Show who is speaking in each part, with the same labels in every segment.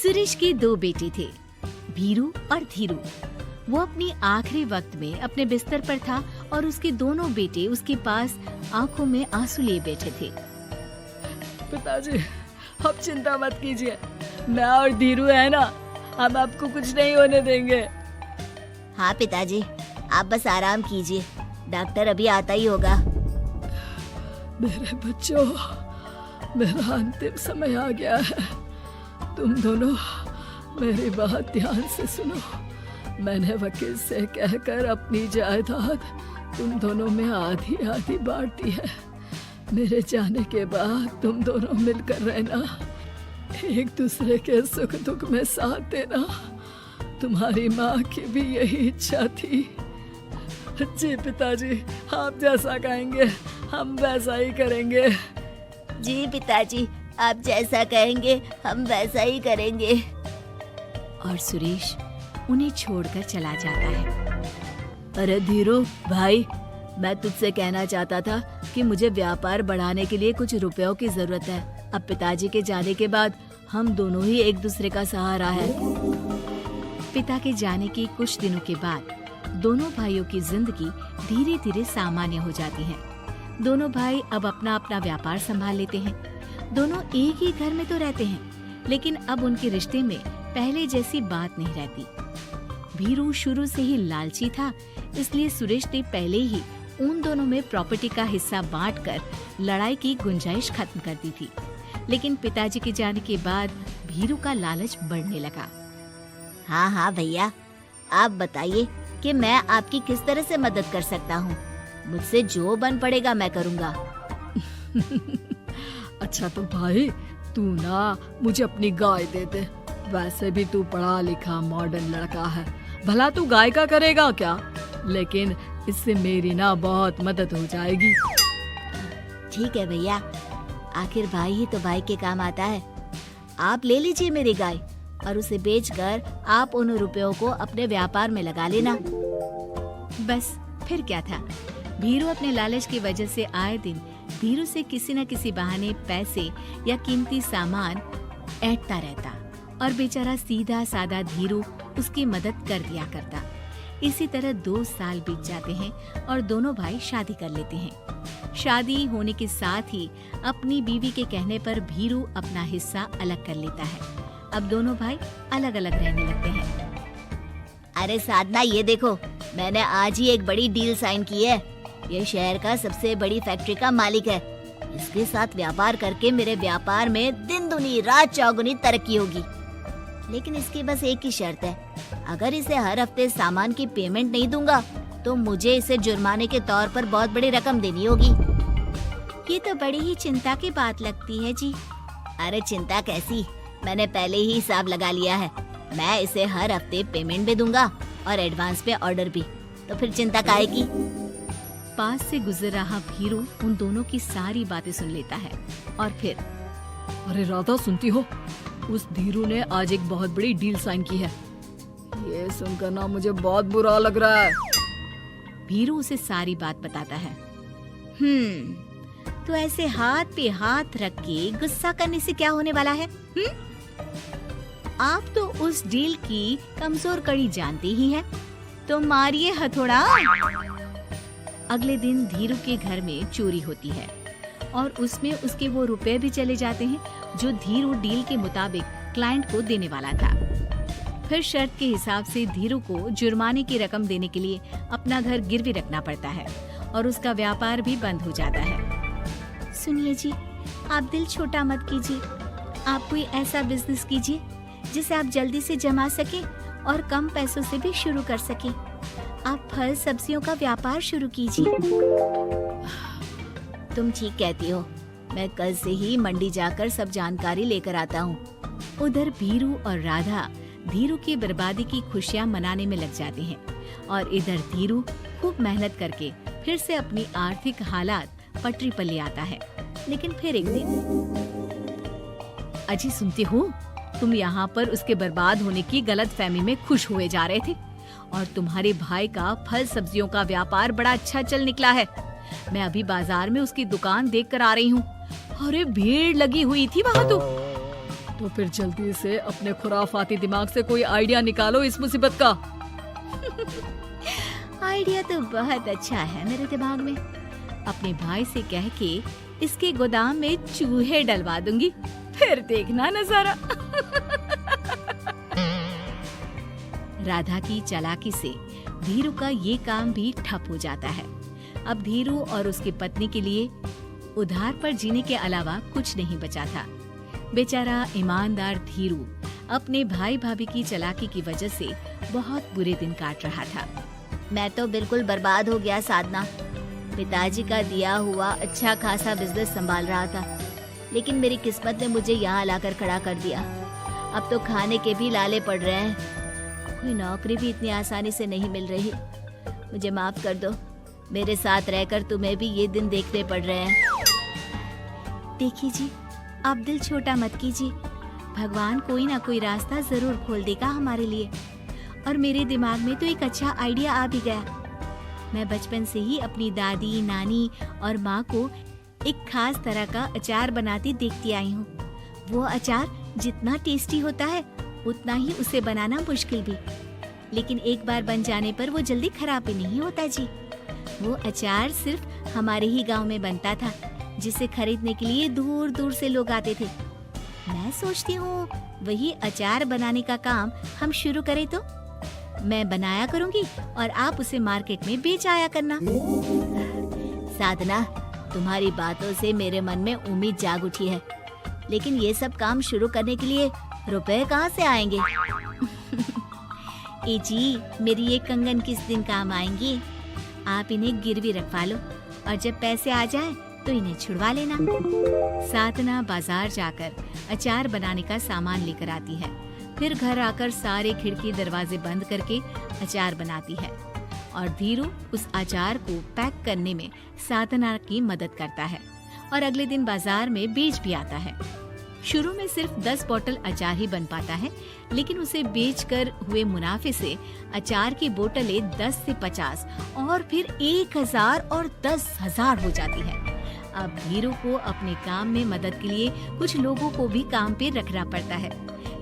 Speaker 1: सुरेश के दो बेटे थे, भीरू और धीरू। वो अपनी आखिरी वक्त में अपने बिस्तर पर था और उसके दोनों बेटे उसके पास आंखों में आंसू लिए बैठे थे।
Speaker 2: पिताजी, आप चिंता मत कीजिए, मैं और धीरू है ना, हम आपको कुछ नहीं होने देंगे।
Speaker 3: हाँ पिताजी, आप बस आराम कीजिए, डॉक्टर अभी आता ही होगा।
Speaker 2: मेरे बच्चों, मेरा अंतिम समय आ गया है। तुम दोनों मेरी बात ध्यान से सुनो। मैंने वकील से कहकर अपनी जायदाद तुम दोनों में आधी आधी बांट दी है। मेरे जाने के बाद तुम दोनों मिलकर रहना, एक दूसरे के सुख दुख में साथ देना। तुम्हारी माँ की भी यही इच्छा थी। जी पिताजी, आप जैसा कहेंगे हम वैसा ही करेंगे।
Speaker 3: जी पिताजी, आप जैसा कहेंगे हम वैसा ही करेंगे।
Speaker 1: और सुरेश उन्हें छोड़कर चला जाता है।
Speaker 2: अरे धीरू भाई, मैं तुझसे कहना चाहता था कि मुझे व्यापार बढ़ाने के लिए कुछ रुपयों की जरूरत है। अब पिताजी के जाने के बाद हम दोनों ही एक दूसरे का सहारा है।
Speaker 1: पिता के जाने के कुछ दिनों के बाद दोनों भाइयों की जिंदगी धीरे धीरे सामान्य हो जाती है। दोनों भाई अब अपना अपना व्यापार संभाल लेते हैं। दोनों एक ही घर में तो रहते हैं, लेकिन अब उनके रिश्ते में पहले जैसी बात नहीं रहती। भीरू शुरू से ही लालची था, इसलिए सुरेश ने पहले ही उन दोनों में प्रॉपर्टी का हिस्सा बांटकर लड़ाई की गुंजाइश खत्म कर दी थी। लेकिन पिताजी के जाने के बाद भीरू का लालच बढ़ने लगा।
Speaker 3: हाँ हाँ भैया, आप बताइए कि मैं आपकी किस तरह से मदद कर सकता हूँ। मुझसे जो बन पड़ेगा मैं करूँगा।
Speaker 2: अच्छा तो भाई, तू ना मुझे अपनी गाय दे दे। वैसे भी तू पढ़ा लिखा मॉडर्न लड़का है, भला तू गाय का करेगा क्या? लेकिन इससे मेरी ना बहुत मदद हो जाएगी।
Speaker 3: ठीक है भैया, आखिर भाई ही तो भाई के काम आता है। आप ले लीजिए मेरी गाय और उसे बेचकर आप उन रुपयों को अपने व्यापार में लगा लेना।
Speaker 1: बस फिर क्या था, भीरू अपने लालच की वजह से आए दिन धीरू से किसी न किसी बहाने पैसे या कीमती सामान ऐंठता रहता और बेचारा सीधा सादा धीरू उसकी मदद कर दिया करता। इसी तरह 2 साल बीत जाते हैं और दोनों भाई शादी कर लेते हैं। शादी होने के साथ ही अपनी बीवी के कहने पर भीरू अपना हिस्सा अलग कर लेता है। अब दोनों भाई अलग अलग रहने लगते हैं।
Speaker 3: अरे साधना, ये देखो, मैंने आज ही एक बड़ी डील साइन की है। ये शहर का सबसे बड़ी फैक्ट्री का मालिक है। इसके साथ व्यापार करके मेरे व्यापार में दिन दुनी रात चौगुनी तरक्की होगी। लेकिन इसकी बस एक ही शर्त है, अगर इसे हर हफ्ते सामान की पेमेंट नहीं दूंगा तो मुझे इसे जुर्माने के तौर पर बहुत बड़ी रकम देनी होगी।
Speaker 1: ये तो बड़ी ही चिंता की बात लगती है जी।
Speaker 3: अरे चिंता कैसी, मैंने पहले ही हिसाब लगा लिया है। मैं इसे हर हफ्ते पेमेंट भी दूंगा और एडवांस पे ऑर्डर भी, तो फिर चिंता काहे की।
Speaker 1: पास से गुजर रहा भीरू उन दोनों की सारी बातें सुन लेता है और फिर,
Speaker 2: अरे राधा सुनती हो, उस धीरू ने आज एक बहुत बड़ी डील साइन की है। ये सुनकर ना मुझे बहुत बुरा लग रहा है।
Speaker 1: भीरू उसे सारी बात बताता है। तो ऐसे हाथ पे हाथ रख के गुस्सा करने से क्या होने वाला है? आप तो उस डील की कमजोर कड़ी जानते ही हैं, तो मारिए हथौड़ा। अगले दिन धीरू के घर में चोरी होती है और उसमें उसके वो रुपए भी चले जाते हैं जो धीरू डील के मुताबिक क्लाइंट को देने वाला था। फिर शर्त के हिसाब से धीरू को जुर्माने की रकम देने के लिए अपना घर गिरवी रखना पड़ता है और उसका व्यापार भी बंद हो जाता है। सुनिए जी, आप दिल छोटा मत कीजिए। आप कोई ऐसा बिजनेस कीजिए जिसे आप जल्दी से जमा सके और कम पैसों से भी शुरू कर सके। आप फल सब्जियों का व्यापार शुरू कीजिए।
Speaker 3: तुम ठीक कहती हो, मैं कल से ही मंडी जाकर सब जानकारी लेकर आता हूँ।
Speaker 1: उधर भीरू और राधा धीरू की बर्बादी की खुशियाँ मनाने में लग जाते हैं और इधर धीरू खूब मेहनत करके फिर से अपनी आर्थिक हालात पटरी पर ले आता है। लेकिन फिर एक दिन, अजी सुनती हो, तुम यहाँ पर उसके बर्बाद होने की गलतफहमी में खुश हुए जा रहे थे और तुम्हारे भाई का फल सब्जियों का व्यापार बड़ा अच्छा चल निकला है। मैं अभी बाजार में उसकी दुकान देख कर आ रही हूँ। अरे भीड़ लगी हुई थी वहाँ तो।
Speaker 2: तो फिर जल्दी से अपने खुराफाती दिमाग से कोई आइडिया निकालो इस मुसीबत का।
Speaker 1: आइडिया तो बहुत अच्छा है मेरे दिमाग में। अपने भाई से कह के इसके गोदाम में चूहे डलवा दूंगी, फिर देखना नजारा। राधा की चालाकी से धीरू का ये काम भी ठप हो जाता है। अब धीरू और उसकी पत्नी के लिए उधार पर जीने के अलावा कुछ नहीं बचा था। बेचारा ईमानदार धीरू अपने भाई भाभी की चालाकी की वजह से बहुत बुरे दिन काट रहा था।
Speaker 3: मैं तो बिल्कुल बर्बाद हो गया साधना। पिताजी का दिया हुआ अच्छा खासा बिजनेस संभाल रहा था, लेकिन मेरी किस्मत ने मुझे यहाँ लाकर खड़ा कर दिया। अब तो खाने के भी लाले पड़ रहे हैं। कोई नौकरी भी इतनी आसानी से नहीं मिल रही। मुझे माफ कर दो, मेरे साथ रहकर तुम्हें भी ये दिन देखने पड़ रहे हैं।
Speaker 1: देखिए जी, आप दिल छोटा मत कीजिए। भगवान कोई ना कोई रास्ता जरूर खोल देगा हमारे लिए। और मेरे दिमाग में तो एक अच्छा आइडिया आ भी गया। मैं बचपन से ही अपनी दादी, नानी और माँ को एक खास तरह का अचार बनाती देखती आई हूँ। वो अचार जितना टेस्टी होता है उतना ही उसे बनाना मुश्किल भी। लेकिन एक बार बन जाने पर वो जल्दी खराब भी नहीं होता जी। वो अचार सिर्फ हमारे ही गांव में बनता था, जिसे खरीदने के लिए दूर दूर से लोग आते थे। मैं सोचती हूँ वही अचार बनाने का काम हम शुरू करें तो। मैं बनाया करूँगी और आप उसे मार्केट में बेच आया करना।
Speaker 3: साधना, तुम्हारी बातों से मेरे मन में उम्मीद जाग उठी है, लेकिन ये सब काम शुरू करने के लिए रुपए कहाँ से आएंगे?
Speaker 1: ए जी, मेरी ये कंगन किस दिन काम आएंगी? आप इन्हें गिरवी रखवा लो और जब पैसे आ जाए तो इन्हें छुड़वा लेना। साधना बाजार जाकर अचार बनाने का सामान लेकर आती है। फिर घर आकर सारे खिड़की दरवाजे बंद करके अचार बनाती है और धीरू उस अचार को पैक करने में साधना की मदद करता है और अगले दिन बाजार में बेच भी आता है। शुरू में सिर्फ 10 बोतल अचार ही बन पाता है, लेकिन उसे बेचकर हुए मुनाफे से अचार की बोतलें 10 से 50 और फिर 1000 और 10,000 हो जाती है। अब धीरू को अपने काम में मदद के लिए कुछ लोगों को भी काम पे रखना पड़ता है,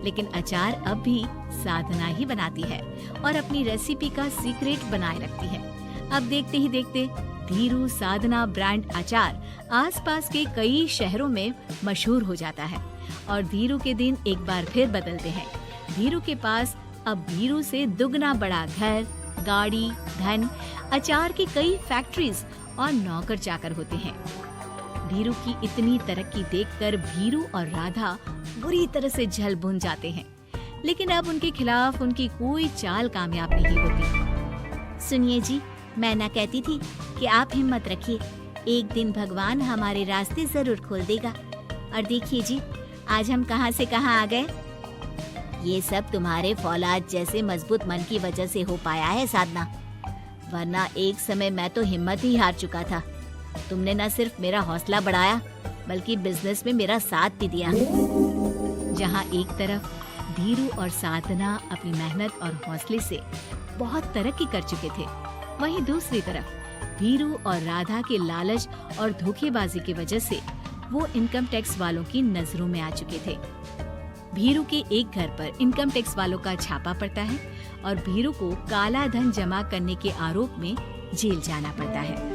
Speaker 1: लेकिन अचार अब भी साधना ही बनाती है और अपनी रेसिपी का सीक्रेट बनाए रखती है। अब देखते ही देखते धीरू साधना ब्रांड अचार आसपास के कई शहरों में मशहूर हो जाता है और धीरू के दिन एक बार फिर बदलते हैं। धीरू के पास अब धीरू से दुगना बड़ा घर, गाड़ी, धन, अचार की कई फैक्ट्रीज और नौकर चाकर होते हैं। धीरू की इतनी तरक्की देखकर भीरू और राधा बुरी तरह से जल भुन जाते हैं, लेकिन अब उनके खिलाफ उनकी कोई चाल कामयाब नहीं होती।
Speaker 3: सुनिए जी, मैं ना कहती थी कि आप हिम्मत रखिए, एक दिन भगवान हमारे रास्ते जरूर खोल देगा। और देखिए जी, आज हम कहां से कहां आ गए। ये सब तुम्हारे फौलाद जैसे मजबूत मन की वजह से हो पाया है साधना, वरना एक समय मैं तो हिम्मत ही हार चुका था। तुमने न सिर्फ मेरा हौसला बढ़ाया बल्कि बिजनेस में मेरा साथ भी दिया।
Speaker 1: जहाँ एक तरफ धीरू और साधना अपनी मेहनत और हौसले से बहुत तरक्की कर चुके थे, वहीं दूसरी तरफ धीरू और राधा के लालच और धोखेबाजी की वजह से वो इनकम टैक्स वालों की नजरों में आ चुके थे। भीरू के एक घर पर इनकम टैक्स वालों का छापा पड़ता है और भीरू को काला धन जमा करने के आरोप में जेल जाना पड़ता है।